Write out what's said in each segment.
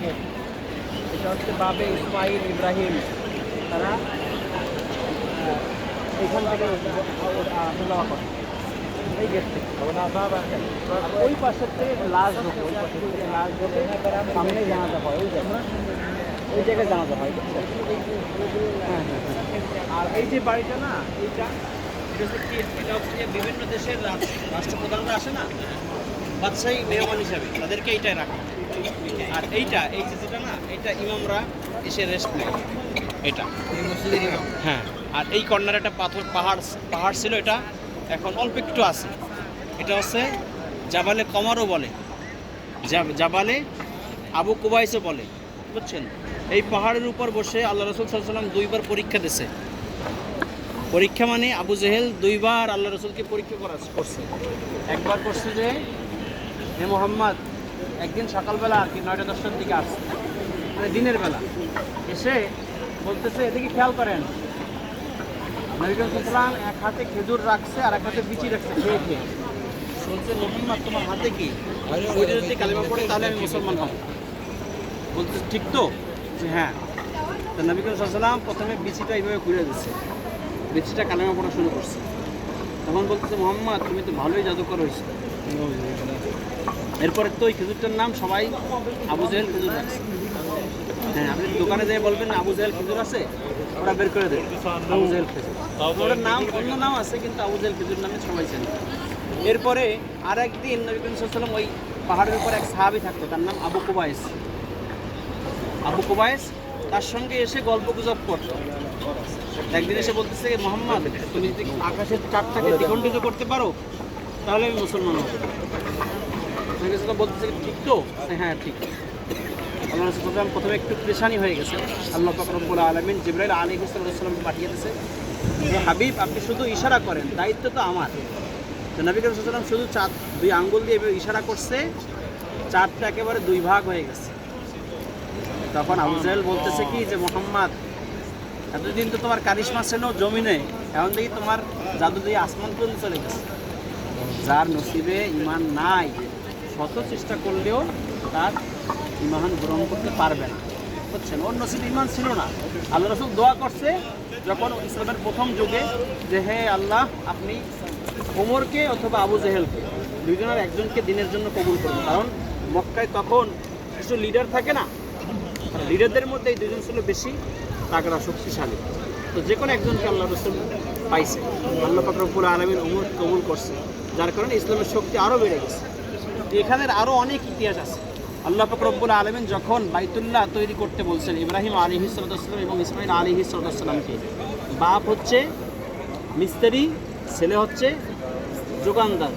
Gate, এটা হচ্ছে বাবে ইসমাইল ইব্রাহিম, তারা এইখান থেকে আসা করে এই গেট থেকে। ওই পাশের থেকে লাশ ঢোকে, ওই পাশের থেকে লাশ ঢোকে, সামনে জানাজা হয়, ওই জায়গায় জানাজা হয়, বুঝছেন? হ্যাঁ হ্যাঁ হ্যাঁ। আর এই যে বাড়িটা না, এটা এটা হচ্ছে যে বিভিন্ন দেশের রাষ্ট্রপ্রধানরা আসে না বাদশাহী মেহমান হিসাবে, তাদেরকে এইটাই রাখা। আর এইটা এই যে যেটা না, এটা ইমামরা এসে রেস্ট নেয়, এটা হ্যাঁ। আর এই কর্নারে একটা পাহাড় ছিল, এটা এখন অল্প একটু আছে। এটা হচ্ছে জাবালে কমারও বলে, জাবালে আবু কুবাইসও বলে, বুঝছেন? এই পাহাড়ের উপর বসে আল্লাহ রসুল সাল্লাল্লাহু আলাইহি ওয়াসাল্লাম 2বার পরীক্ষা দিয়েছে। পরীক্ষা মানে আবু জেহেল 2বার আল্লাহ রসুলকে পরীক্ষা করছে। একবার করছে যে হে মোহাম্মদ, একদিন সকালবেলা আর কি 9টা-10টার দিকে আসছে, মানে দিনের বেলা এসে বলতেছে, এদিকে খেয়াল করেন, নবী করিম সাল্লাল্লাহু আলাইহি ওয়াসাল্লাম এক হাতে খেজুর রাখছে আর এক হাতে বিচি রাখছে, খেয়ে খেয়ে বলছে, মোহাম্মদ তোমার হাতে কি? ওইটা যদি কালেমা পড়ে তাহলে আমি মুসলমান হব। বলতে ঠিক তো? যে হ্যাঁ। তো নবী করিম সাল্লাল্লাহু আলাইহি ওয়াসাল্লাম প্রথমে বিচিটা এইভাবে ঘুরে দিচ্ছে, বিচিটা কালেমা পড়া শুরু করছে। তখন বলতেছে, মোহাম্মদ তুমি তো ভালোই জাদুকর হয়েছে। এরপরে তো ওই খেজুরটার নাম সবাই আবু জেহেল খেজুর রাখছে। হ্যাঁ, আপনি দোকানে যেয়ে বলবেন আবু জেহেল খেজুর আছে, ওরা বের করে দেবে আবু জেহেল খেজুর। ওটার নাম অন্য নাম আছে, কিন্তু আবু জেহেল খেজুর নামে সবাই চেনে। এরপরে আর একদিন নবী করিম সাল্লাল্লাহু আলাইহি ওয়াসাল্লাম ওই পাহাড়ের উপর এক সাহাবী থাকতো, তার নাম আবু কুবাইস। তার সঙ্গে এসে গল্প গুজব করতো। একদিন এসে বলতেছে, মোহাম্মদ তুমি যদি আকাশের চাঁদটাকে দ্বিখণ্ডিত করতে পারো তাহলে আমি মুসলমান হব। বলতেছে ঠিক তো? হ্যাঁ ঠিক। আল্লাহ রাসূল সাল্লাল্লাহু আলাইহি ওয়াসাল্লাম প্রথমে একটু পেরেশানি হয়ে গেছে। আল্লাহ পাক রব্বুল আলামিন জিবরাইল আলাইহিস সালামকে পাঠিয়ে দিয়েছে যে হাবিব আপনি শুধু ইশারা করেন, দায়িত্ব তো আমার। তো নবী করিম সাল্লাল্লাহু আলাইহি ওয়াসাল্লাম শুধু চাঁদ 2 আঙ্গুল দিয়ে ইশারা করছে, চাঁদটা একেবারে 2 ভাগ হয়ে গেছে। তখন আবু জেহেল বলতেছে কি যে মোহাম্মদ এতদিন তো তোমার কারিশমা ছিল জমিনে, এখন দেখি তোমার জাদু দিয়ে আসমান পর্যন্ত চলে গেছে। যার নসিবে ঈমান নাই, শত চেষ্টা করলেও তার ঈমান গ্রহণ করতে পারবে না, বুঝছেন? ওর নসিবে ঈমান ছিল না। আল্লাহ রাসূল দোয়া করছে যখন ইসলামের প্রথম যুগে যে হে আল্লাহ, আপনি ওমরকে অথবা আবু জেহেলকে, দুইজনের একজনকে দিনের জন্য কবুল করুন। কারণ মক্কায় তখন কিছু লিডার থাকে না, লিডারদের মধ্যে এই দুজন ছিল বেশি তাগড়া, শক্তিশালী। তো যে কোনো একজনকে আল্লাহ রাসূল পাইছে, আল্লাহ পাক রব্বুল আলামিন ওমর কবুল করছে, যার কারণে ইসলামের শক্তি আরও বেড়ে গেছে। এখানের আরও অনেক ইতিহাস আছে। আল্লাহ পাক রব্বুল আলামিন যখন বাইতুল্লাহ তৈরি করতে বলছেন ইব্রাহিম আলাইহিস সালাম এবং ইসমাইল আলাইহিস সালামকে, বাপ হচ্ছে মিস্ত্রি, ছেলে হচ্ছে যোগানদার,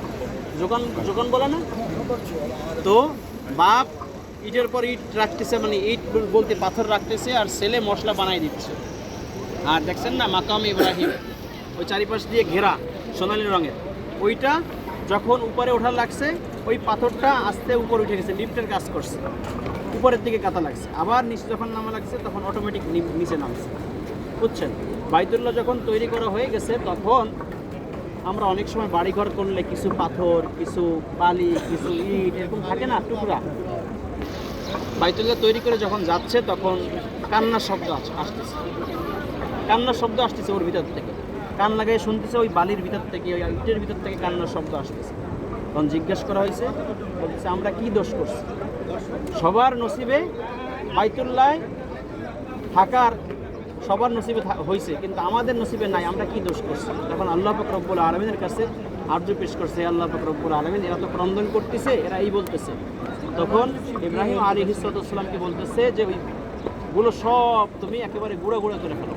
যোগান বলে না? তো বাপ ইটের পর ইট রাখতেছে, মানে ইট বলতে পাথর রাখতেছে, আর ছেলে মশলা বানাই দিচ্ছে। আর দেখছেন না মাকাম ইব্রাহিম, ওই চারিপাশ দিয়ে ঘেরা সোনালী রঙের, ওইটা যখন উপরে ওঠা লাগছে, ওই পাথরটা আস্তে উপরে উঠে গেছে, লিফটের কাজ করছে, উপরের দিকে কাটা লাগছে। আবার নিচে যখন নামা লাগছে তখন অটোমেটিক নিচে নামছে, বুঝছেন? বাইতুল্লাহ যখন তৈরি করা হয়ে গেছে, তখন আমরা অনেক সময় বাড়িঘর করলে কিছু পাথর, কিছু বালি, কিছু ইট এরকম থাকে না টুকরা, বাইতুল্লাহ তৈরি করে যখন যাচ্ছে তখন কান্নার শব্দ আসতেছে, ওর ভিতর থেকে কান লাগাই শুনতেছে, ওই বালির ভিতর থেকে, ওই ইটের ভিতর থেকে কান্নার শব্দ আসতেছে। তখন জিজ্ঞেস করা হয়েছে, বলতেছে আমরা কি দোষ করছি? সবার নসিবে বাইতুল্লাহ থাকার সবার নসিবে হয়েছে, কিন্তু আমাদের নসিবে নাই, আমরা কি দোষ করছি? তখন আল্লাহ পাক রব্বুল আলামিনের কাছে আরজু পেশ করছে, আল্লাহ পাক রব্বুল আলামিন এরা তো ক্রন্দন করতেছে, এরা এই বলতেছে। তখন ইব্রাহিম আলাইহিস সালামকে বলতেছে যে ওইগুলো সব তুমি একেবারে গুঁড়ো করে ফেলো।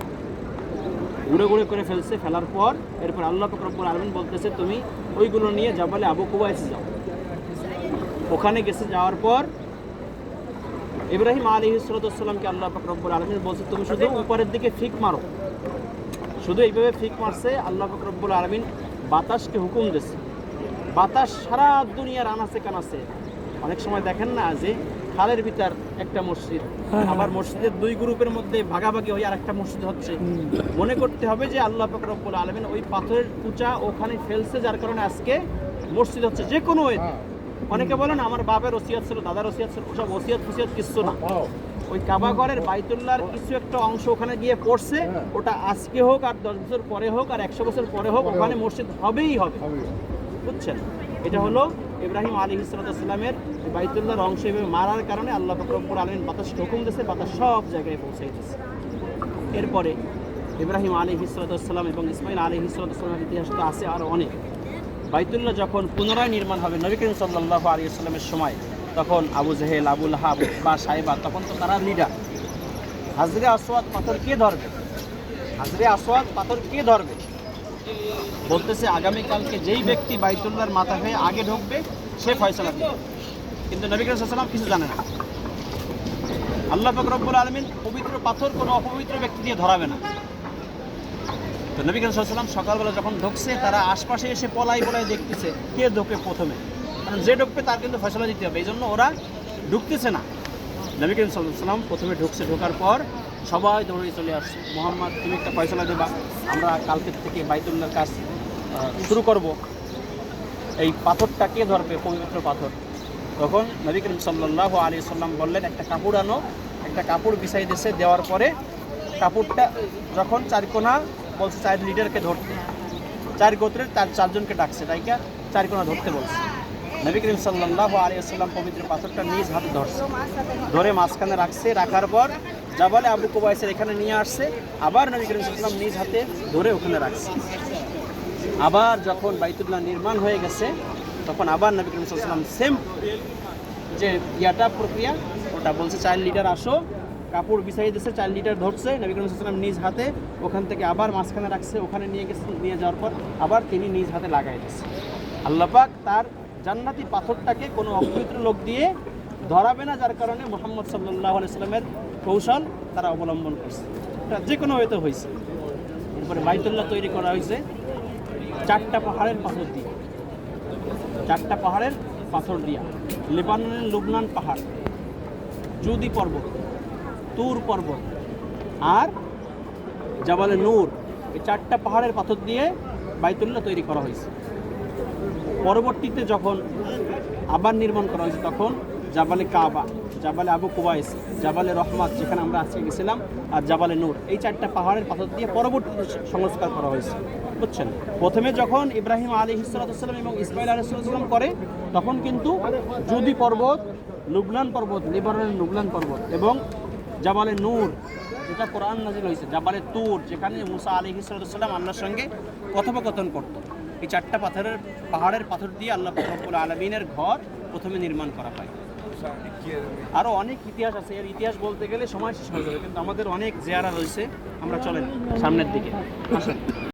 গুঁড়ো করে ফেলছে, ফেলার পর এরপর আল্লাহ পাক রব্বুল আলামিন বলতেছে তুমি ওইগুলো নিয়ে জাবালে আবু কুবাইস যাও। ওখানে গেছে, যাওয়ার পর ইব্রাহিম আলাইহিস সালামকে আল্লাহ পাক রব্বুল আলামিন বলছে তুমি শুধু উপরের দিকে ফিক মারো। শুধু এইভাবে ফিক মারছে, আল্লাহ পাক রব্বুল আলামিন বাতাসকে হুকুম দিয়েছে। বাতাস সারা দুনিয়ার আনাচে কানাচে, অনেক সময় দেখেন না যে খালের ভিতর একটা মসজিদ, আবার মসজিদের 2 গ্রুপের মধ্যে ভাগাভাগি হয়ে আর একটা মসজিদ হচ্ছে, মনে করতে হবে যে আল্লাহ পাক রব্বুল আলামিন ওই পাথরের কুচা ওখানে ফেলছে, যার কারণে আজকে মসজিদ হচ্ছে। যে কোনো অনেকে বলেন আমার বাপের ওসিয়ত ছিল, দাদার ওসিয়ত ছিল, ওসব ওসিয়ত ফুসিয়ত কিচ্ছু না। ওই কাবা ঘরের বাইতুল্লাহর কিছু একটা অংশ ওখানে গিয়ে পড়ছে, ওটা আজকে হোক আর 10 বছর পরে হোক আর 100 বছর পরে হোক, ওখানে মসজিদ হবেই হবে, বুঝছেন? এটা হলো ইব্রাহিম আলাইহিস সালামের বাইতুল্লাহর অংশ এভাবে মারার কারণে আল্লাহ পাক রব্বুল আলামিন বাতাস হুকুম দিয়েছে, বাতাস সব জায়গায় পৌঁছাই দিয়েছে। এরপরে ইব্রাহিম আলাইহিস সালাম এবং ইসমাইল আলাইহিস সালামের ইতিহাস তো আছে আরও অনেক। বাইতুল্লাহ যখন পুনরায় নির্মাণ হবে নবী করিম সাল্লাল্লাহু আলাইহি ওয়াসাল্লামের সময়, তখন আবু জেহেল, আবু লাহাব বা সাইবা, তখন তো তারা লিডার। হাজরে আসওয়াদ পাথর কে ধরবে? হাজরে আসওয়াদ পাথর কে ধরবে? বলতেছে আগামীকালকে যেই ব্যক্তি বাইতুল্লাহর মাথা হয়ে আগে ঢুকবে সে ফয়সালা দিবে। কিন্তু নবী করিম সাল্লাল্লাহু আলাইহি ওয়াসাল্লাম কিছু জানে না। আল্লাহ পাক রব্বুল আলামিন পবিত্র পাথর কোনো অপবিত্র ব্যক্তি দিয়ে ধরাবে না। তো নবী করিম সাল্লাল্লাহু আলাইহি ওয়াসাল্লাম সকালবেলা যখন ঢুকছে, তারা আশপাশে এসে পলাই দেখতেছে কে ঢোকে প্রথমে, কারণ যে ঢুকবে তার কিন্তু ফয়সালা দিতে হবে, এই জন্য ওরা ঢুকতেছে না। নবী করিম সাল্লাল্লাহু আলাইহি ওয়াসাল্লাম প্রথমে ঢুকছে, ঢোকার পর সবাই দৌড়ে চলে আসছে, মুহাম্মদ তুমি একটা ফয়সালা দেবা, আমরা কালকে থেকে বাইতুল্লাহর কাজ শুরু করব, এই পাথরটা কে ধরবে, পবিত্র পাথর? তখন নবী করিম সাল্লাল্লাহু আলাইহি ওয়াসাল্লাম বললেন একটা কাপড় আনো। একটা কাপড় বিছাই দিয়েছে, দেওয়ার পরে কাপড়টা যখন চারকোনা বলছে 4 লিডারকে ধরতে, 4 গোত্রের 4জনকে ডাকছে, তাইকে 4 কোনা ধরতে বলছে। নবী করিম সাল্লাল্লাহু আলাইহি ওয়াসাল্লাম পবিত্র পাথরটা নিজ হাতে ধরছে, ধরে মাঝখানে রাখছে, রাখার পর জাবালে আবু কুবাইসের এখানে নিয়ে আসছে, আবার নবী করিম সাল্লাল্লাহু আলাইহি ওয়াসাল্লাম নিজ হাতে ধরে ওখানে রাখছে। আবার যখন বাইতুল্লাহ নির্মাণ হয়ে গেছে, তখন আবার নবী করিম সাল্লাল্লাহু আলাইহি ওয়াসাল্লাম সেম যে প্রক্রিয়া, ওটা বলছে 4 লিটার আসো, কাপড় বিছাই দিয়েছে, 4 লিটার ধরছে, নবী করিম সাল্লাল্লাহু আলাইহি ওয়াসাল্লাম নিজ হাতে ওখান থেকে আবার মাঝখানে রাখছে, ওখানে নিয়ে গেছে, নিয়ে যাওয়ার পর আবার তিনি নিজ হাতে লাগাই দিয়েছে। আল্লাহ পাক তার জান্নাতি পাথরটাকে কোনো অপবিত্র লোক দিয়ে ধরাবে না, যার কারণে মুহাম্মদ সাল্লাল্লাহু আলাইহি ওয়াসাল্লামের কৌশল তারা অবলম্বন করছে, এটা যে কোনো হয়তো হয়েছে। এরপরে বাইতুল্লাহ তৈরি করা হয়েছে 4টা পাহাড়ের পাথর দিয়ে, 4টা পাহাড়ের পাথর দিয়া, লেবাননের লুবনান পাহাড়, জুদি পর্বত, তুর পর্বত আর জাবালে নূর, এই 4টা পাহাড়ের পাথর দিয়ে বাইতুল্লাহ তৈরি করা হয়েছে। পরবর্তীতে যখন আবার নির্মাণ করা হয়েছে, তখন জাবালে কাবা, জাবালে আবু কুবাইস, জাবালে রহমাত যেখানে আমরা আজকে গেছিলাম, আর জাবালে নূর, এই 4টা পাহাড়ের পাথর দিয়ে পরবর্তীতে সংস্কার করা হয়েছে, বুঝছেন? প্রথমে যখন ইব্রাহিম আলাইহিস সালাম এবং ইসমাইল আলাইহিস সালাম করে, তখন কিন্তু জুদি পর্বত, লুবনান পর্বত, লেবাননের লুবনান পর্বত এবং জাবালে নূর যেটা কোরআন নাজিল হয়েছে, জাবালে তুর যেখানে মুসা আলাইহিস সালাম আল্লাহর সঙ্গে কথোপকথন করত, এই 4টা পাহাড়ের পাথর দিয়ে আল্লাহ রব্বুল আলামিনের ঘর প্রথমে নির্মাণ করা হয়। আরও অনেক ইতিহাস আছে, এর ইতিহাস বলতে গেলে সময় শেষ হয়ে যাবে, কিন্তু আমাদের অনেক জিয়ারা রয়েছে, আমরা চলেন সামনের দিকে আসেন।